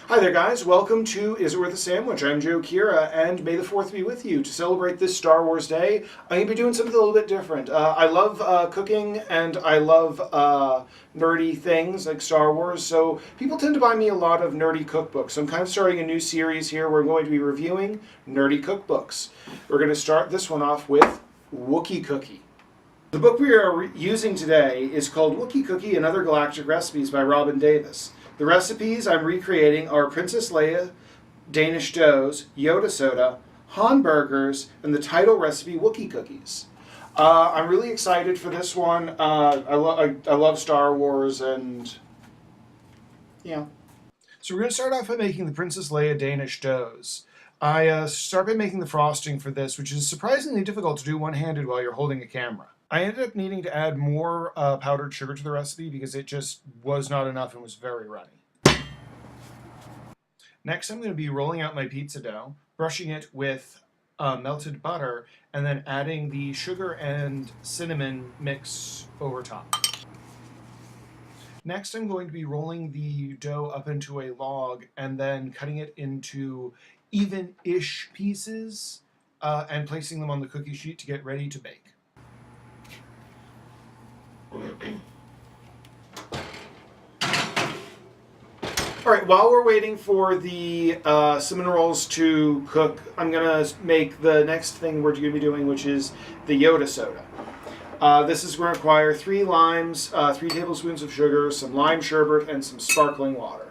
Hi there, guys. Welcome to Is It Worth a Sandwich? I'm Joe Kira, and may the 4th be with you. To celebrate this Star Wars Day, I'm going to be doing something a little bit different. I love cooking, and I love nerdy things like Star Wars, so people tend to buy me a lot of nerdy cookbooks. So I'm kind of starting a new series here where I'm going to be reviewing nerdy cookbooks. We're going to start this one off with Wookiee Cookie. The book we are using today is called Wookiee Cookie and Other Galactic Recipes by Robin Davis. The recipes I'm recreating are Princess Leia, Danish doughs, Yoda soda, Han burgers, and the title recipe Wookiee cookies. I'm really excited for this one. I love Star Wars, and yeah. So we're going to start off by making the Princess Leia Danish doughs. I start by making the frosting for this, which is surprisingly difficult to do one-handed while you're holding a camera. I ended up needing to add more powdered sugar to the recipe because it just was not enough and was very runny. Next, I'm going to be rolling out my pizza dough, brushing it with melted butter, and then adding the sugar and cinnamon mix over top. Next, I'm going to be rolling the dough up into a log and then cutting it into even-ish pieces and placing them on the cookie sheet to get ready to bake. All right, while we're waiting for the cinnamon rolls to cook, I'm going to make the next thing we're going to be doing, which is the Yoda soda. This is going to require 3 limes, 3 tablespoons of sugar, some lime sherbet, and some sparkling water.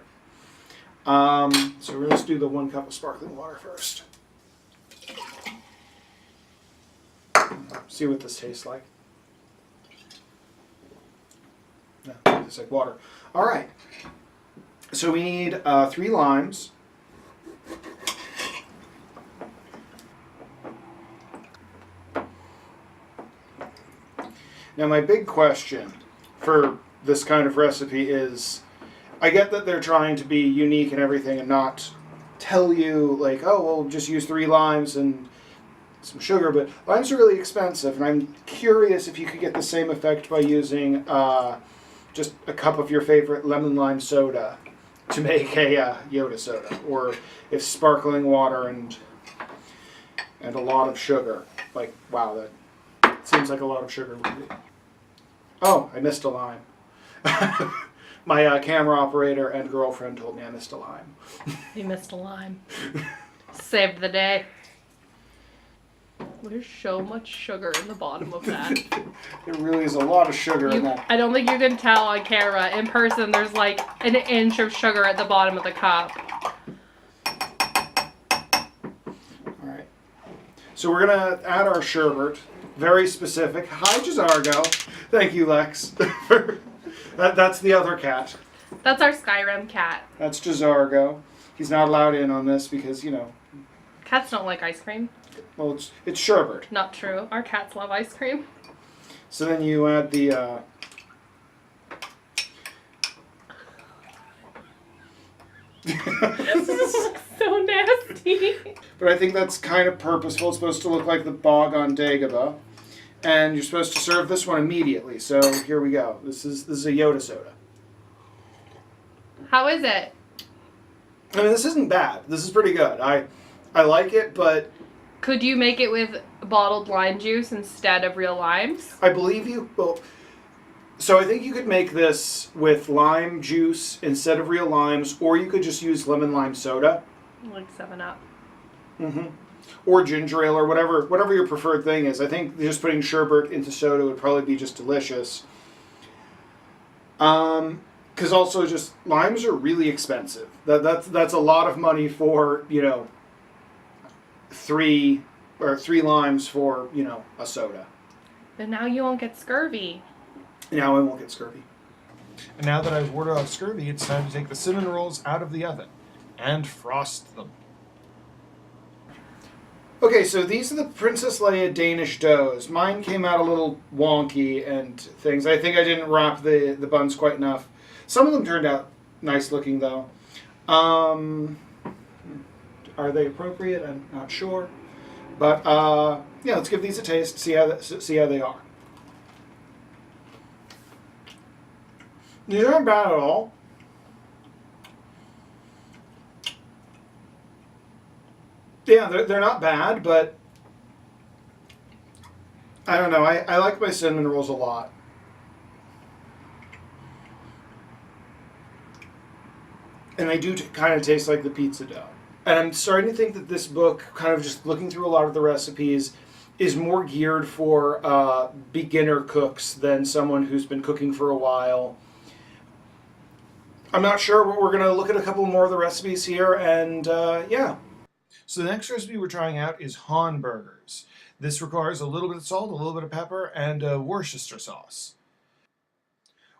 So we're going to do the 1 cup of sparkling water first. See what this tastes like. No, it's like water. All right. So we need 3 limes. Now my big question for this kind of recipe is, I get that they're trying to be unique and everything and not tell you like, oh, well, just use 3 limes and some sugar, but limes are really expensive, and I'm curious if you could get the same effect by using just a cup of your favorite lemon lime soda to make a Yoda soda, or if sparkling water and a lot of sugar. Like, wow, that seems like a lot of sugar would be. Oh, I missed a lime. My camera operator and girlfriend told me I missed a lime. You missed a lime. Saved the day. There's so much sugar in the bottom of that. There really is a lot of sugar in that. I don't think you can tell on camera. In person, there's like an inch of sugar at the bottom of the cup. All right. So we're going to add our sherbet. Very specific. Hi, Jazargo. Thank you, Lex. That's the other cat. That's our Skyrim cat. That's Jazargo. He's not allowed in on this because, you know. Cats don't like ice cream. Well, it's sherbet. Not true. Our cats love ice cream. So then you add the... This is so nasty. But I think that's kind of purposeful. It's supposed to look like the bog on Dagobah. And you're supposed to serve this one immediately. So here we go. This is a Yoda soda. How is it? I mean, this isn't bad. This is pretty good. I like it, but... Could you make it with bottled lime juice instead of real limes? I believe you... Well, so I think you could make this with lime juice instead of real limes, or you could just use lemon lime soda. Like 7-Up. Mm-hmm. Or ginger ale, or whatever your preferred thing is. I think just putting sherbet into soda would probably be just delicious. Because also just limes are really expensive. That's a lot of money for, you know, 3 limes for, you know, a soda. But now you won't get scurvy. Now I won't get scurvy. And now that I've warded off scurvy, it's time to take the cinnamon rolls out of the oven and frost them. Okay, so these are the Princess Leia Danish doughs. Mine came out a little wonky and things. I think I didn't wrap the buns quite enough. Some of them turned out nice looking, though. Are they appropriate? I'm not sure. But, yeah, let's give these a taste, see how they are. These aren't bad at all. Yeah, they're not bad, but I don't know. I like my cinnamon rolls a lot. And they do kind of taste like the pizza dough. And I'm starting to think that this book, kind of just looking through a lot of the recipes, is more geared for beginner cooks than someone who's been cooking for a while. I'm not sure, but we're going to look at a couple more of the recipes here, and yeah. So the next recipe we're trying out is Han burgers. This requires a little bit of salt, a little bit of pepper, and Worcestershire sauce.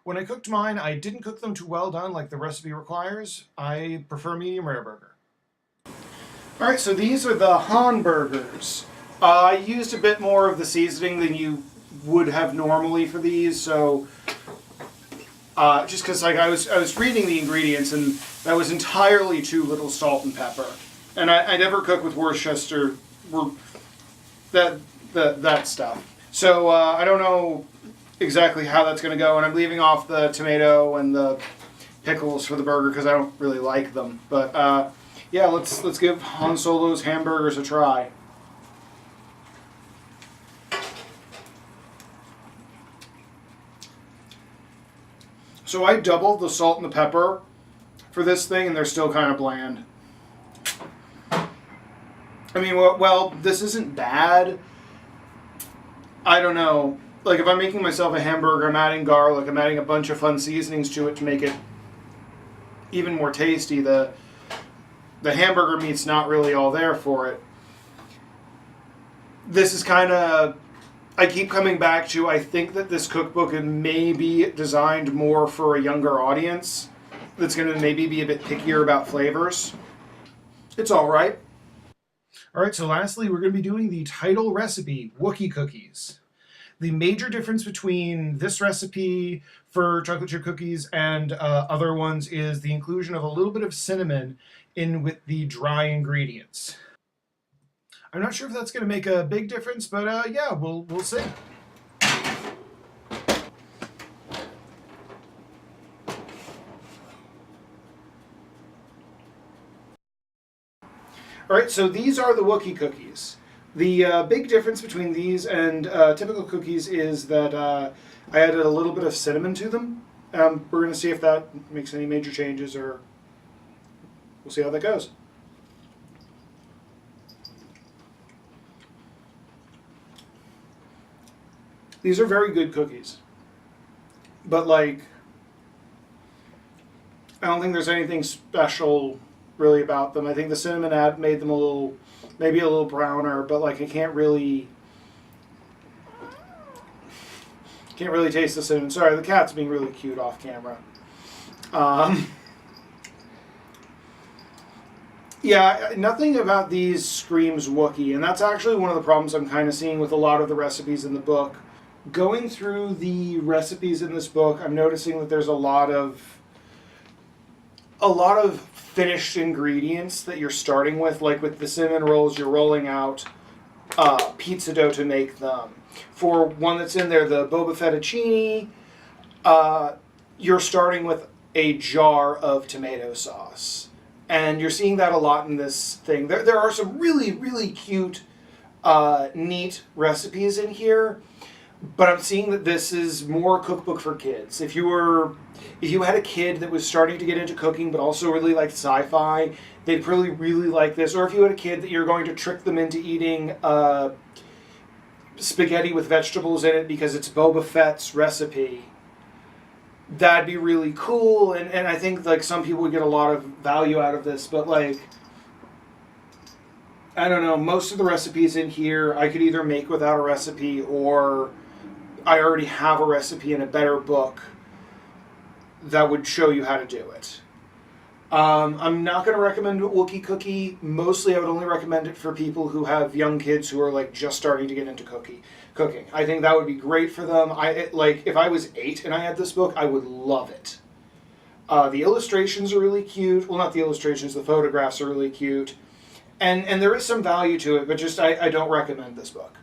When I cooked mine, I didn't cook them too well done like the recipe requires. I prefer medium rare burger. Alright, so these are the Han burgers. I used a bit more of the seasoning than you would have normally for these, so just because like I was reading the ingredients and that was entirely too little salt and pepper. And I never cook with Worcester, that stuff. So I don't know exactly how that's going to go, and I'm leaving off the tomato and the pickles for the burger because I don't really like them. But yeah, let's give Han Solo's hamburgers a try. So I doubled the salt and the pepper for this thing, and they're still kind of bland. I mean, well, this isn't bad. I don't know. Like, if I'm making myself a hamburger, I'm adding garlic, I'm adding a bunch of fun seasonings to it to make it even more tasty. The hamburger meat's not really all there for it. This is kind of... I keep coming back to, I think that this cookbook may be designed more for a younger audience that's going to maybe be a bit pickier about flavors. It's all right. All right, so lastly, we're going to be doing the title recipe, Wookiee cookies. The major difference between this recipe for chocolate chip cookies and other ones is the inclusion of a little bit of cinnamon in with the dry ingredients. I'm not sure if that's going to make a big difference, but yeah, we'll see. All right, so these are the Wookiee cookies. The big difference between these and typical cookies is that I added a little bit of cinnamon to them. We're going to see if that makes any major changes, or we'll see how that goes. These are very good cookies. But, like, I don't think there's anything special really about them. I think the cinnamon ad made them a little, maybe a little browner, but, like, I can't really taste the cinnamon. Sorry, the cat's being really cute off camera. Yeah, nothing about these screams Wookiee, and that's actually one of the problems I'm kind of seeing with a lot of the recipes in the book. Going through the recipes in this book, I'm noticing that there's a lot of finished ingredients that you're starting with. Like with the cinnamon rolls, you're rolling out pizza dough to make them. For one that's in there, the Boba Fettuccine, you're starting with a jar of tomato sauce. And you're seeing that a lot in this thing. There are some really, really cute, neat recipes in here. But I'm seeing that this is more a cookbook for kids. If you had a kid that was starting to get into cooking but also really liked sci-fi, they'd probably really like this. Or if you had a kid that you're going to trick them into eating spaghetti with vegetables in it because it's Boba Fett's recipe, that'd be really cool. And I think like some people would get a lot of value out of this. But like, I don't know, most of the recipes in here I could either make without a recipe, or I already have a recipe in a better book that would show you how to do it. I'm not going to recommend Wookiee cookie. Mostly I would only recommend it for people who have young kids who are like just starting to get into cooking. I think that would be great for them. If I was 8 and I had this book, I would love it. The illustrations are really cute. Well, not the illustrations, the photographs are really cute. And there is some value to it, but just I don't recommend this book.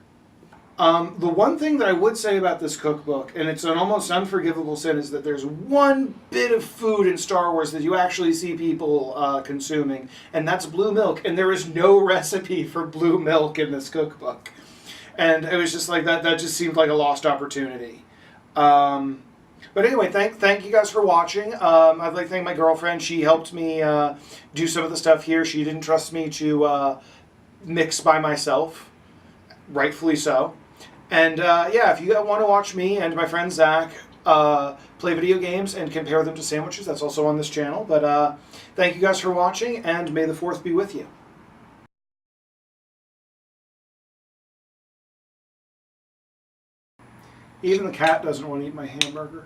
The one thing that I would say about this cookbook, and it's an almost unforgivable sin, is that there's one bit of food in Star Wars that you actually see people consuming, and that's blue milk. And there is no recipe for blue milk in this cookbook. And it was just like that just seemed like a lost opportunity. But anyway, thank you guys for watching. I'd like to thank my girlfriend. She helped me do some of the stuff here. She didn't trust me to mix by myself, rightfully so. And yeah, if you want to watch me and my friend Zach play video games and compare them to sandwiches, that's also on this channel. But thank you guys for watching, and may the 4th be with you. Even the cat doesn't want to eat my hamburger.